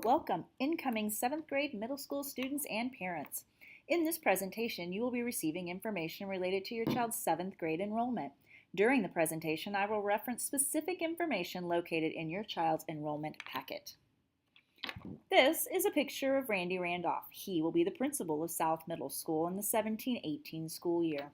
Welcome, incoming 7th grade middle school students and parents. In this presentation, you will be receiving information related to your child's 7th grade enrollment. During the presentation, I will reference specific information located in your child's enrollment packet. This is a picture of Randy Randolph. He will be the principal of South Middle School in the 17-18 school year.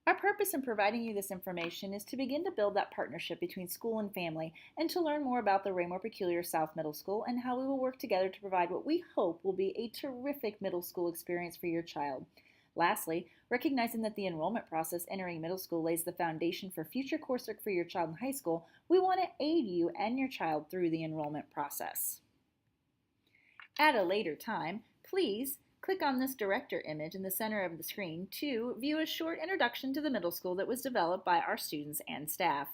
Our purpose in providing you this information is to begin to build that partnership between school and family and to learn more about the Raymore Peculiar South Middle School and how we will work together to provide what we hope will be a terrific middle school experience for your child. Lastly, recognizing that the enrollment process entering middle school lays the foundation for future coursework for your child in high school, we want to aid you and your child through the enrollment process. At a later time, please click on this director image in the center of the screen to view a short introduction to the middle school that was developed by our students and staff.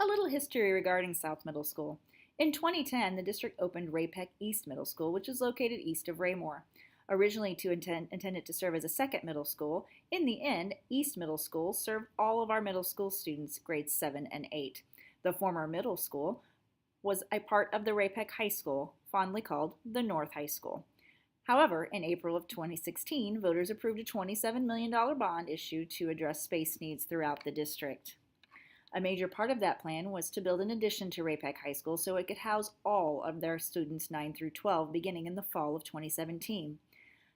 A little history regarding South Middle School. In 2010, the district opened Ray-Peck East Middle School, which is located east of Raymore. Originally intended to serve as a second middle school, in the end, East Middle School served all of our middle school students grades 7 and 8. The former middle school was a part of the Ray-Peck High School, fondly called the North High School. However, in April of 2016, voters approved a $27 million bond issue to address space needs throughout the district. A major part of that plan was to build an addition to Ray-Peck High School so it could house all of their students 9 through 12 beginning in the fall of 2017.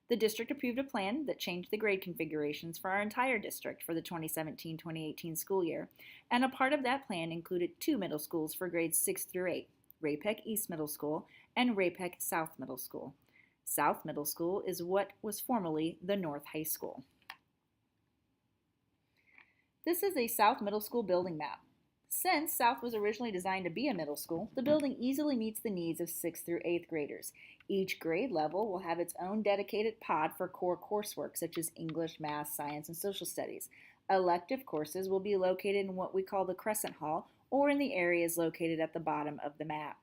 The district approved a plan that changed the grade configurations for our entire district for the 2017-2018 school year, and a part of that plan included 2 middle schools for grades 6 through 8, Ray-Peck East Middle School and Ray-Peck South Middle School. South Middle School is what was formerly the North High School. This is a South Middle School building map. Since South was originally designed to be a middle school, the building easily meets the needs of 6th through 8th graders. Each grade level will have its own dedicated pod for core coursework such as English, Math, Science, and Social Studies. Elective courses will be located in what we call the Crescent Hall or in the areas located at the bottom of the map.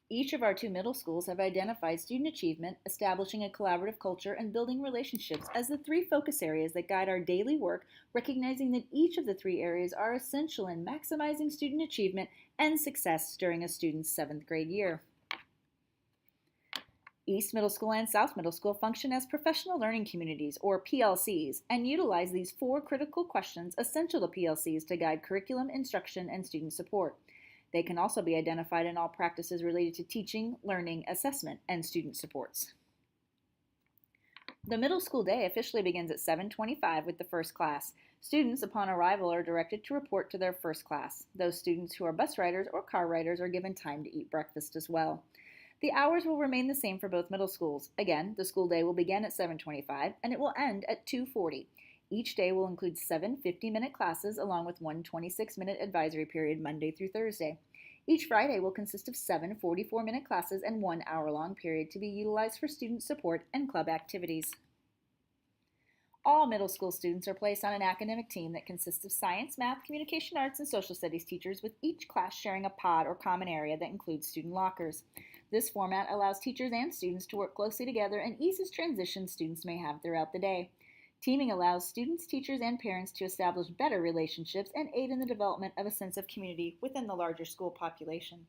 Each of our 2 middle schools have identified student achievement, establishing a collaborative culture, and building relationships as the 3 focus areas that guide our daily work, recognizing that each of the 3 areas are essential in maximizing student achievement and success during a student's 7th grade year. East Middle School and South Middle School function as professional learning communities, or PLCs, and utilize these 4 critical questions essential to PLCs to guide curriculum, instruction, and student support. They can also be identified in all practices related to teaching, learning, assessment, and student supports. The middle school day officially begins at 7:25 with the first class. Students upon arrival are directed to report to their first class. Those students who are bus riders or car riders are given time to eat breakfast as well. The hours will remain the same for both middle schools. Again, the school day will begin at 7:25 and it will end at 2:40. Each day will include 7 50-minute classes along with one 26-minute advisory period Monday through Thursday. Each Friday will consist of 7 44-minute classes and 1 hour-long period to be utilized for student support and club activities. All middle school students are placed on an academic team that consists of science, math, communication arts, and social studies teachers, with each class sharing a pod or common area that includes student lockers. This format allows teachers and students to work closely together and eases transitions students may have throughout the day. Teaming allows students, teachers, and parents to establish better relationships and aid in the development of a sense of community within the larger school population.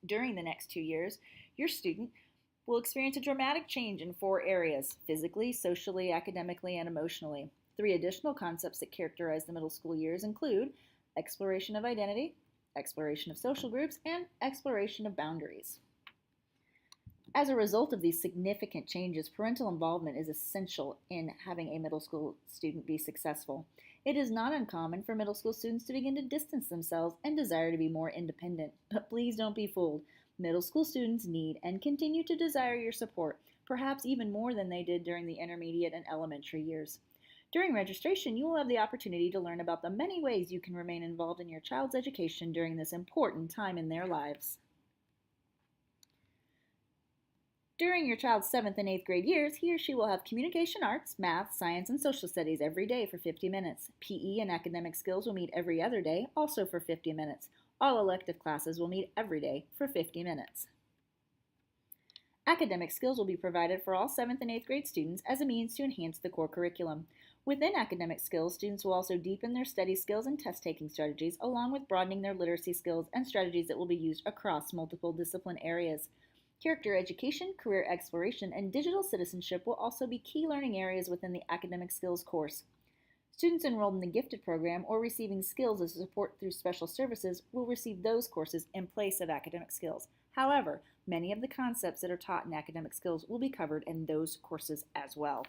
During the next 2 years, your student will experience a dramatic change in 4 areas: physically, socially, academically, and emotionally. 3 additional concepts that characterize the middle school years include exploration of identity, exploration of social groups, and exploration of boundaries. As a result of these significant changes, parental involvement is essential in having a middle school student be successful. It is not uncommon for middle school students to begin to distance themselves and desire to be more independent. But please don't be fooled. Middle school students need and continue to desire your support, perhaps even more than they did during the intermediate and elementary years. During registration, you will have the opportunity to learn about the many ways you can remain involved in your child's education during this important time in their lives. During your child's 7th and 8th grade years, he or she will have communication arts, math, science, and social studies every day for 50 minutes. PE and academic skills will meet every other day, also for 50 minutes. All elective classes will meet every day for 50 minutes. Academic skills will be provided for all 7th and 8th grade students as a means to enhance the core curriculum. Within academic skills, students will also deepen their study skills and test-taking strategies, along with broadening their literacy skills and strategies that will be used across multiple discipline areas. Character education, career exploration, and digital citizenship will also be key learning areas within the academic skills course. Students enrolled in the gifted program or receiving skills as support through special services will receive those courses in place of academic skills. However, many of the concepts that are taught in academic skills will be covered in those courses as well.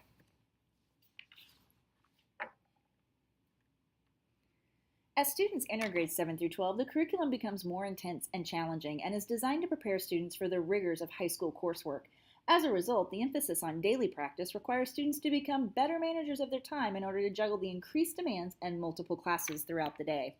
As students enter grades 7 through 12, the curriculum becomes more intense and challenging and is designed to prepare students for the rigors of high school coursework. As a result, the emphasis on daily practice requires students to become better managers of their time in order to juggle the increased demands and multiple classes throughout the day.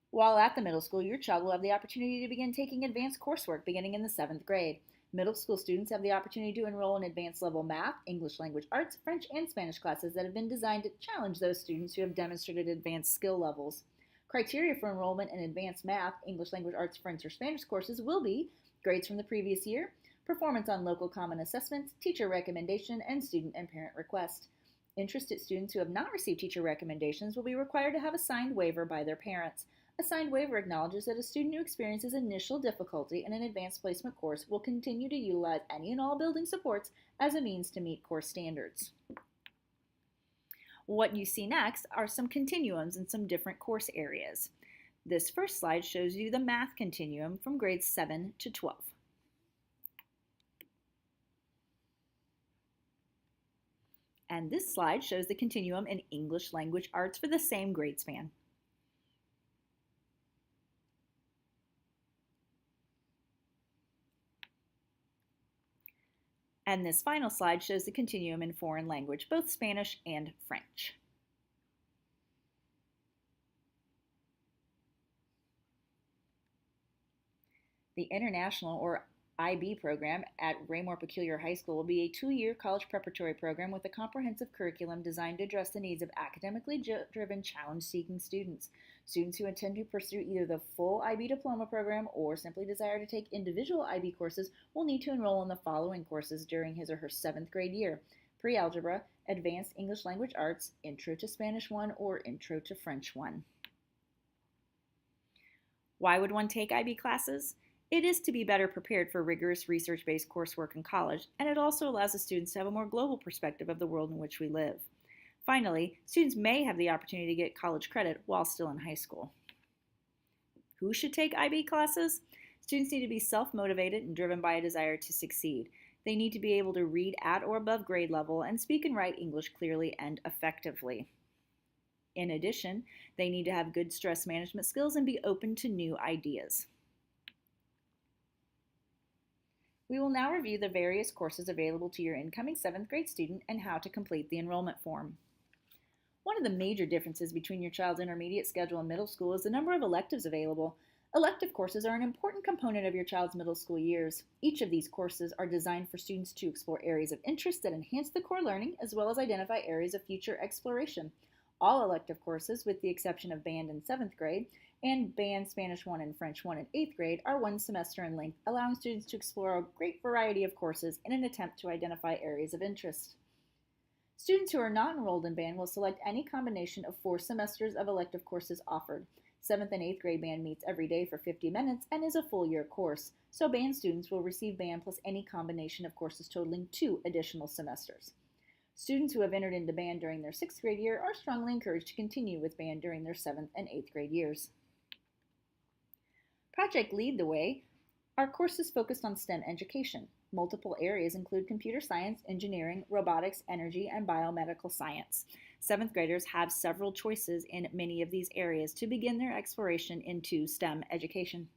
While at the middle school, your child will have the opportunity to begin taking advanced coursework beginning in the 7th grade. Middle school students have the opportunity to enroll in advanced level math, English language arts, French, and Spanish classes that have been designed to challenge those students who have demonstrated advanced skill levels. Criteria for enrollment in advanced math, English language arts, French, or Spanish courses will be grades from the previous year, performance on local common assessments, teacher recommendation, and student and parent request. Interested students who have not received teacher recommendations will be required to have a signed waiver by their parents. A signed waiver acknowledges that a student who experiences initial difficulty in an advanced placement course will continue to utilize any and all building supports as a means to meet course standards. What you see next are some continuums in some different course areas. This first slide shows you the math continuum from grades 7 to 12. And this slide shows the continuum in English language arts for the same grade span. And this final slide shows the continuum in foreign language, both Spanish and French. The International or IB program at Raymore Peculiar High School will be a 2-year college preparatory program with a comprehensive curriculum designed to address the needs of academically driven, challenge-seeking students. Students who intend to pursue either the full IB diploma program or simply desire to take individual IB courses will need to enroll in the following courses during his or her 7th grade year: Pre-Algebra, Advanced English Language Arts, Intro to Spanish 1, or Intro to French 1. Why would one take IB classes? It is to be better prepared for rigorous research-based coursework in college, and it also allows the students to have a more global perspective of the world in which we live. Finally, students may have the opportunity to get college credit while still in high school. Who should take IB classes? Students need to be self-motivated and driven by a desire to succeed. They need to be able to read at or above grade level and speak and write English clearly and effectively. In addition, they need to have good stress management skills and be open to new ideas. We will now review the various courses available to your incoming 7th grade student and how to complete the enrollment form. One of the major differences between your child's intermediate schedule and middle school is the number of electives available. Elective courses are an important component of your child's middle school years. Each of these courses are designed for students to explore areas of interest that enhance the core learning, as well as identify areas of future exploration. All elective courses, with the exception of band in 7th grade, and band, Spanish 1, and French 1 in 8th grade, are 1 semester in length, allowing students to explore a great variety of courses in an attempt to identify areas of interest. Students who are not enrolled in band will select any combination of 4 semesters of elective courses offered. 7th and 8th grade band meets every day for 50 minutes and is a full year course, so band students will receive band plus any combination of courses totaling 2 additional semesters. Students who have entered into band during their 6th grade year are strongly encouraged to continue with band during their 7th and 8th grade years. Project Lead the Way are courses focused on STEM education. Multiple areas include computer science, engineering, robotics, energy, and biomedical science. 7th graders have several choices in many of these areas to begin their exploration into STEM education.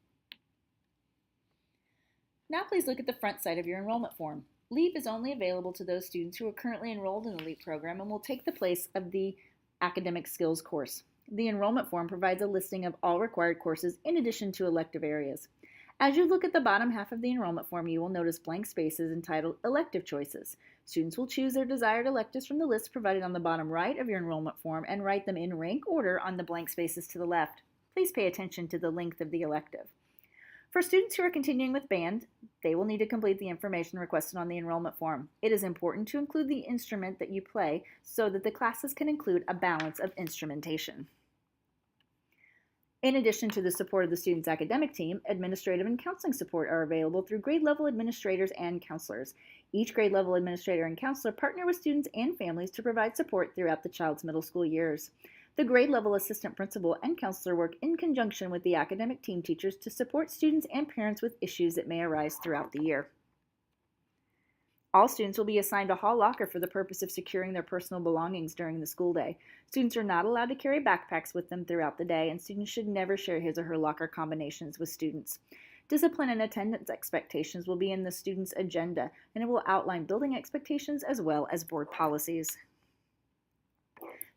Now please look at the front side of your enrollment form. LEAP is only available to those students who are currently enrolled in the LEAP program and will take the place of the academic skills course. The enrollment form provides a listing of all required courses in addition to elective areas. As you look at the bottom half of the enrollment form, you will notice blank spaces entitled Elective Choices. Students will choose their desired electives from the list provided on the bottom right of your enrollment form and write them in rank order on the blank spaces to the left. Please pay attention to the length of the elective. For students who are continuing with band, they will need to complete the information requested on the enrollment form. It is important to include the instrument that you play so that the classes can include a balance of instrumentation. In addition to the support of the student's academic team, administrative and counseling support are available through grade level administrators and counselors. Each grade level administrator and counselor partner with students and families to provide support throughout the child's middle school years. The grade level assistant principal and counselor work in conjunction with the academic team teachers to support students and parents with issues that may arise throughout the year. All students will be assigned a hall locker for the purpose of securing their personal belongings during the school day. Students are not allowed to carry backpacks with them throughout the day, and students should never share his or her locker combinations with students. Discipline and attendance expectations will be in the student's agenda, and it will outline building expectations as well as board policies.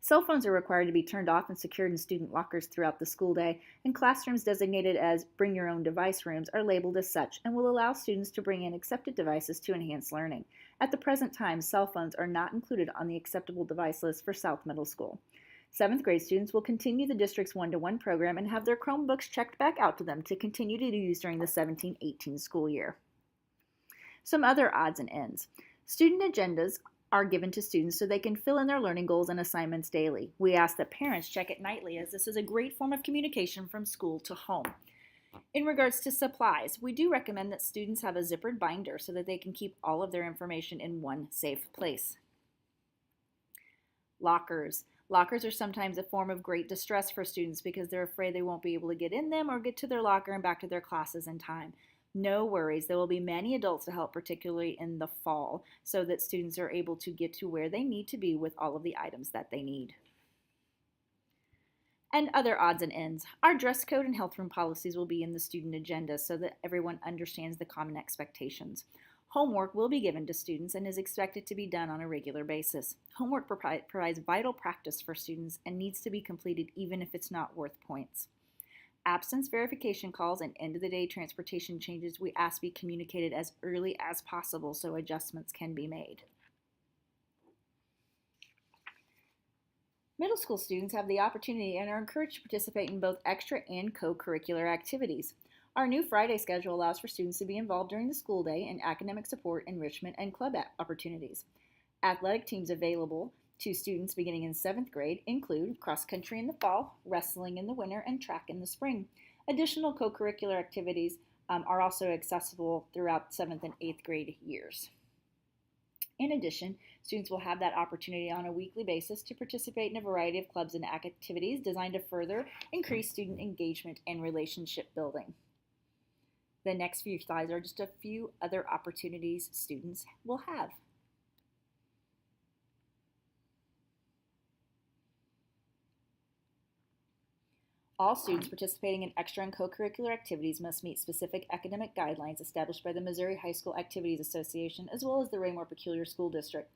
Cell phones are required to be turned off and secured in student lockers throughout the school day, and classrooms designated as bring your own device rooms are labeled as such and will allow students to bring in accepted devices to enhance learning. At the present time, cell phones are not included on the acceptable device list for South Middle School. 7th grade students will continue the district's one-to-one program and have their Chromebooks checked back out to them to continue to use during the 17-18 school year. Some other odds and ends. Student agendas are given to students so they can fill in their learning goals and assignments daily. We ask that parents check it nightly, as this is a great form of communication from school to home. In regards to supplies, we do recommend that students have a zippered binder so that they can keep all of their information in one safe place. Lockers. Lockers are sometimes a form of great distress for students because they're afraid they won't be able to get in them or get to their locker and back to their classes in time. No worries, there will be many adults to help, particularly in the fall, so that students are able to get to where they need to be with all of the items that they need. And other odds and ends. Our dress code and health room policies will be in the student agenda so that everyone understands the common expectations. Homework will be given to students and is expected to be done on a regular basis. Homework provides vital practice for students and needs to be completed even if it's not worth points. Absence verification calls and end-of-the-day transportation changes we ask be communicated as early as possible so adjustments can be made. Middle school students have the opportunity and are encouraged to participate in both extra and co-curricular activities. Our new Friday schedule allows for students to be involved during the school day in academic support, enrichment, and club opportunities. Athletic teams available to students beginning in 7th grade include cross-country in the fall, wrestling in the winter, and track in the spring. Additional co-curricular activities are also accessible throughout 7th and 8th grade years. In addition, students will have that opportunity on a weekly basis to participate in a variety of clubs and activities designed to further increase student engagement and relationship building. The next few slides are just a few other opportunities students will have. All students participating in extra and co-curricular activities must meet specific academic guidelines established by the Missouri High School Activities Association as well as the Raymore Peculiar School District.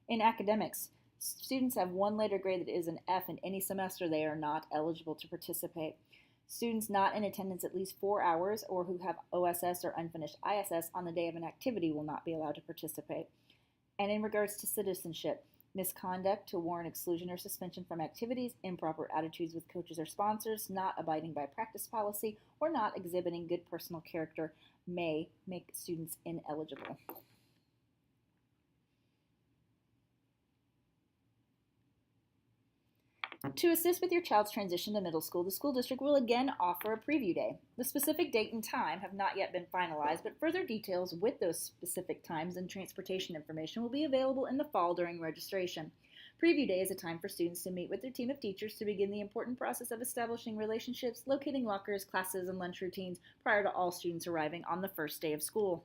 In academics, students have one letter grade that is an F in any semester they are not eligible to participate. Students not in attendance at least 4 hours or who have OSS or unfinished ISS on the day of an activity will not be allowed to participate. And in regards to citizenship, misconduct to warrant exclusion or suspension from activities, improper attitudes with coaches or sponsors, not abiding by practice policy, or not exhibiting good personal character may make students ineligible. To assist with your child's transition to middle school, the school district will again offer a preview day. The specific date and time have not yet been finalized, but further details with those specific times and transportation information will be available in the fall during registration. Preview day is a time for students to meet with their team of teachers to begin the important process of establishing relationships, locating lockers, classes, and lunch routines prior to all students arriving on the first day of school.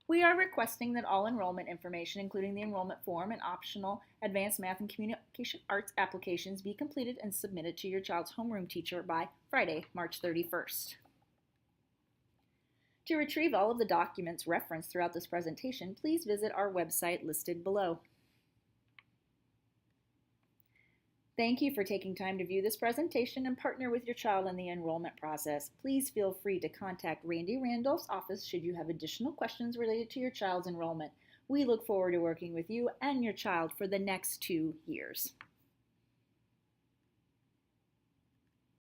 We are requesting that all enrollment information, including the enrollment form and optional advanced math and communication arts applications, be completed and submitted to your child's homeroom teacher by Friday, March 31st. To retrieve all of the documents referenced throughout this presentation, please visit our website listed below. Thank you for taking time to view this presentation and partner with your child in the enrollment process. Please feel free to contact Randy Randolph's office should you have additional questions related to your child's enrollment. We look forward to working with you and your child for the next 2 years.